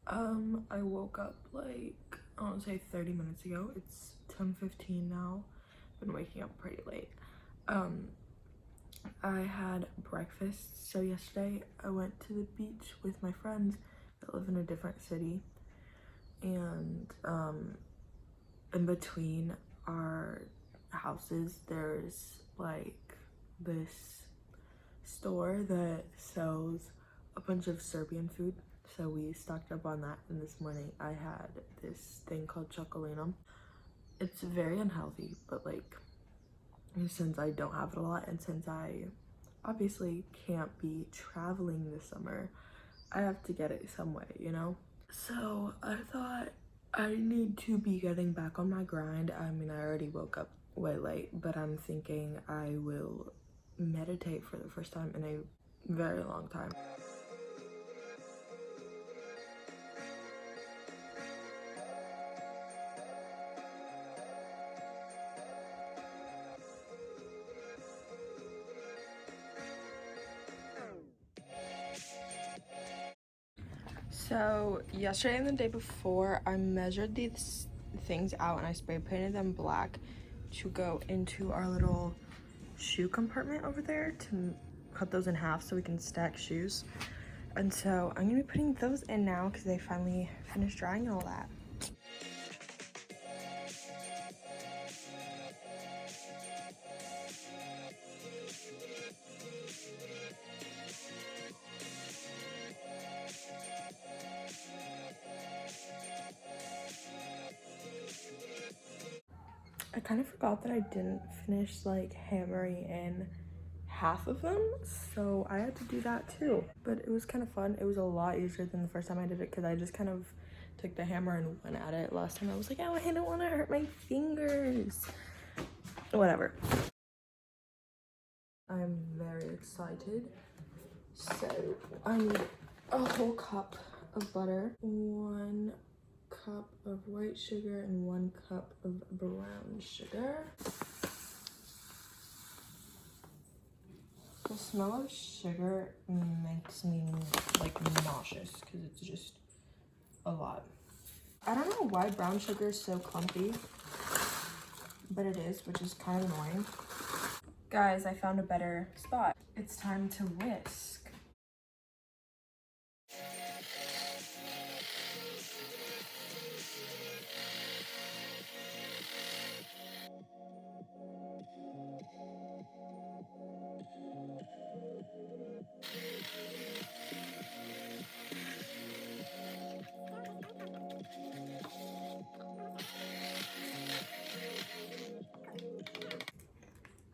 I woke up like, I want to say 30 minutes ago. It's 10:15 now. Been waking up pretty late. I had breakfast. So yesterday I went to the beach with my friends that live in a different city, and in between our houses there's like this store that sells a bunch of Serbian food. So we stocked up on that, and this morning I had this thing called chocolate. It's very unhealthy, but like, since I don't have it a lot, and since I obviously can't be traveling this summer, I have to get it some way, you know? So I thought I need to be getting back on my grind. I mean, I already woke up way late, but I'm thinking I will meditate for the first time in a very long time. So yesterday and the day before, I measured these things out and I spray painted them black to go into our little shoe compartment over there to cut those in half so we can stack shoes. And so I'm gonna be putting those in now because they finally finished drying and all that. I kind of forgot that I didn't finish like hammering in half of them, so I had to do that too. But it was kind of fun. It was a lot easier than the first time I did it because I just kind of took the hammer and went at it. Last time I was like, oh, I don't want to hurt my fingers. Whatever. I'm very excited. So I need a whole cup of butter, 1 cup of white sugar, and 1 cup of brown sugar. The smell of sugar makes me like nauseous because it's just a lot. I don't know why brown sugar is so clumpy, but it is, which is kind of annoying. Guys, I found a better spot. It's time to whisk.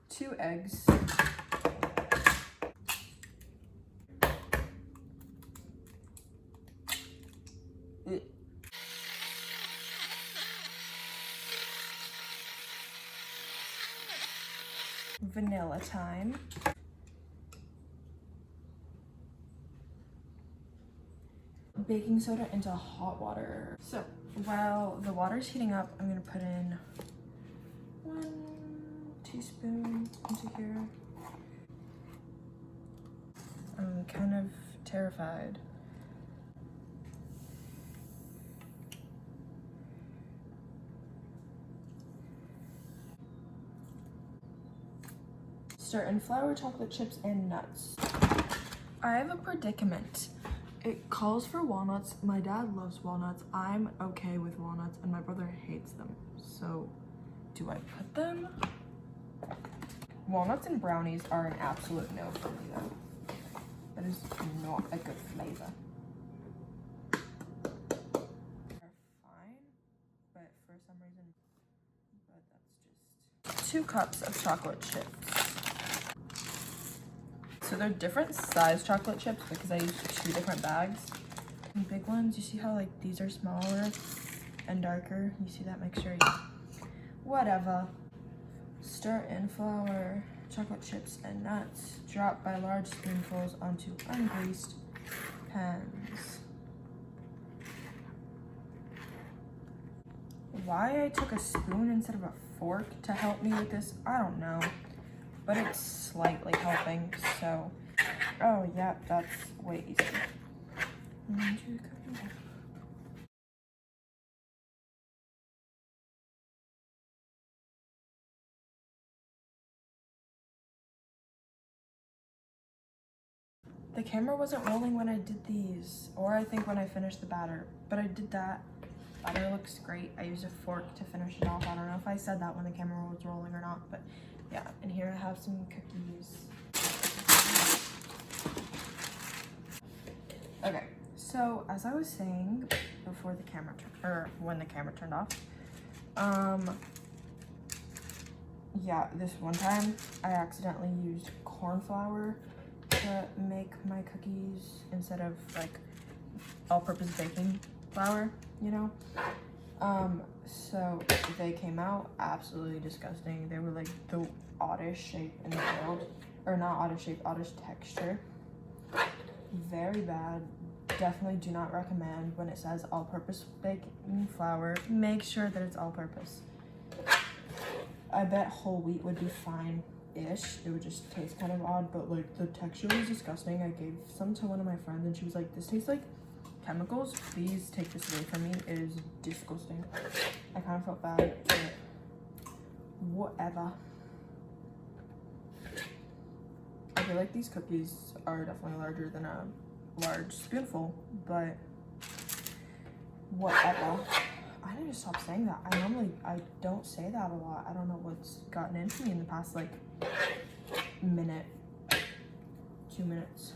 Two eggs. Vanilla time. Baking soda into hot water. So while the water's heating up, I'm gonna put in 1 teaspoon into here. I'm kind of terrified. Stir in flour, chocolate chips, and nuts. I have a predicament. It calls for walnuts. My dad loves walnuts. I'm okay with walnuts, and my brother hates them. So, do I put them? Walnuts and brownies are an absolute no for me, though. That is not a good flavor. They're fine, but for some reason, that's just 2 cups of chocolate chips. So they're different size chocolate chips because I used 2 different bags. The big ones, you see how like these are smaller and darker? You see that mixture? Whatever. Stir in flour, chocolate chips, and nuts. Drop by large spoonfuls onto ungreased pans. Why I took a spoon instead of a fork to help me with this, I don't know. But it's slightly helping, so. Oh, yeah, that's way easier. The camera wasn't rolling when I did these, or I think when I finished the batter, but I did that. Batter looks great. I used a fork to finish it off. I don't know if I said that when the camera was rolling or not, but yeah. And here I have some cookies. Okay, so as I was saying before the camera when the camera turned off, yeah, this one time I accidentally used corn flour to make my cookies instead of like all-purpose baking flour, you know. So they came out absolutely disgusting. They were like the oddest shape in the world, or not oddest shape, oddest texture. Very bad. Definitely do not recommend. When it says all-purpose baking flour, make sure that it's all-purpose. I bet whole wheat would be fine-ish. It would just taste kind of odd, but like the texture was disgusting. I gave some to one of my friends and she was like, this tastes like chemicals. Please take this away from me. It is disgusting. I kind of felt bad, but whatever. I feel like these cookies are definitely larger than a large spoonful, but whatever. I need to stop saying that. I don't say that a lot. I don't know what's gotten into me in the past like minute, 2 minutes.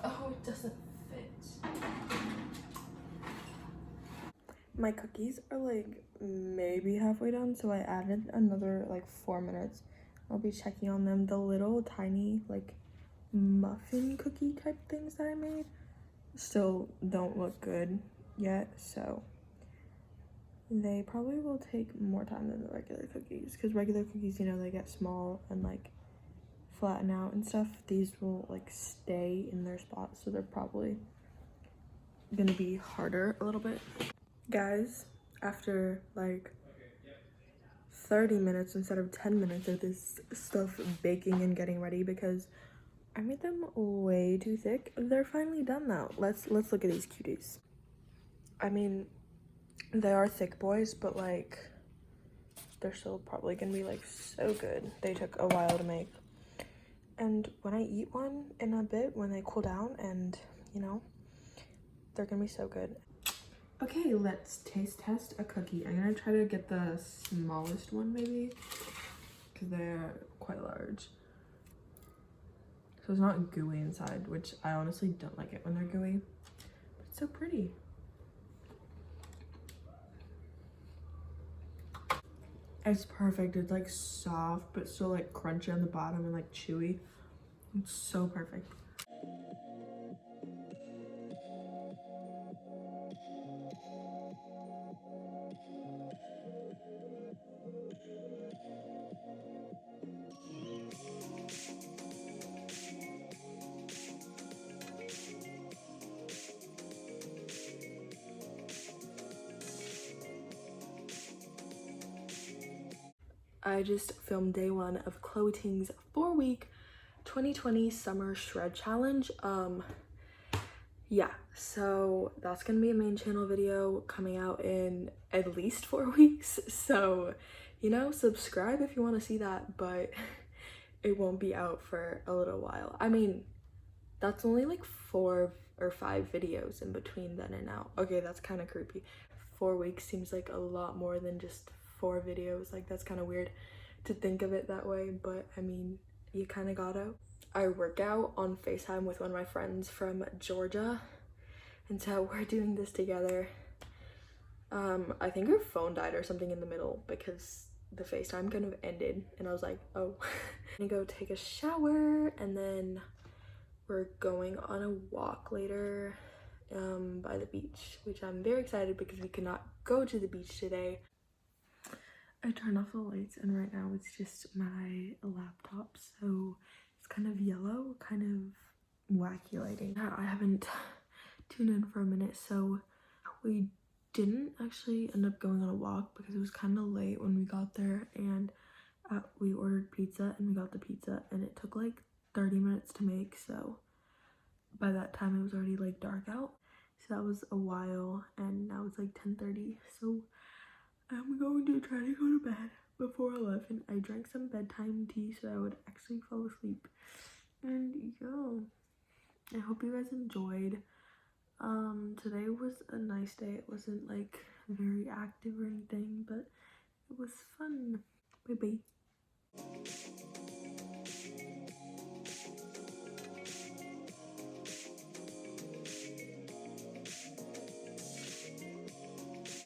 Oh, it doesn't fit. My cookies are like maybe halfway done, so I added another like 4 minutes. I'll be checking on them. The little tiny like muffin cookie type things that I made still don't look good yet, so they probably will take more time than the regular cookies, because regular cookies, you know, they get small and like flatten out and stuff. These will like stay in their spot, so they're probably gonna be harder a little bit. Guys, after like 30 minutes instead of 10 minutes of this stuff baking and getting ready, because I made them way too thick, they're finally done now. Let's look at these cuties. I mean, they are thick boys, but like they're still probably gonna be like so good. They took a while to make, and when I eat one in a bit, when they cool down, and you know, they're gonna be so good. Okay, let's taste test a cookie. I'm gonna try to get the smallest one maybe, because they're quite large. So it's not gooey inside, which I honestly don't like it when they're gooey, but it's so pretty. It's perfect. It's like soft, but still like crunchy on the bottom and like chewy. It's so perfect. I just filmed day 1 of Chloe Ting's 4-week 2020 summer shred challenge. Yeah, so that's gonna be a main channel video coming out in at least 4 weeks. So, you know, subscribe if you want to see that, but it won't be out for a little while. I mean, that's only like 4 or 5 videos in between then and now. Okay, that's kind of creepy. 4 weeks seems like a lot more than just 4 videos. Like, that's kind of weird to think of it that way, but I mean, you kind of gotta. I work out on FaceTime with one of my friends from Georgia, and so we're doing this together. I think her phone died or something in the middle because the FaceTime kind of ended, and I was like, oh. I'm gonna go take a shower, and then we're going on a walk later by the beach, which I'm very excited because we could not go to the beach today. I turned off the lights, and right now it's just my laptop, so it's kind of yellow, kind of wacky lighting. Yeah, I haven't tuned in for a minute, so we didn't actually end up going on a walk because it was kind of late when we got there, and we ordered pizza, and we got the pizza, and it took like 30 minutes to make, so by that time it was already like dark out, so that was a while, and now it's like 10:30, so I'm going to try to go to bed before 11. I drank some bedtime tea so I would actually fall asleep. And yeah, I hope you guys enjoyed. Today was a nice day. It wasn't like very active or anything, but it was fun. Bye bye.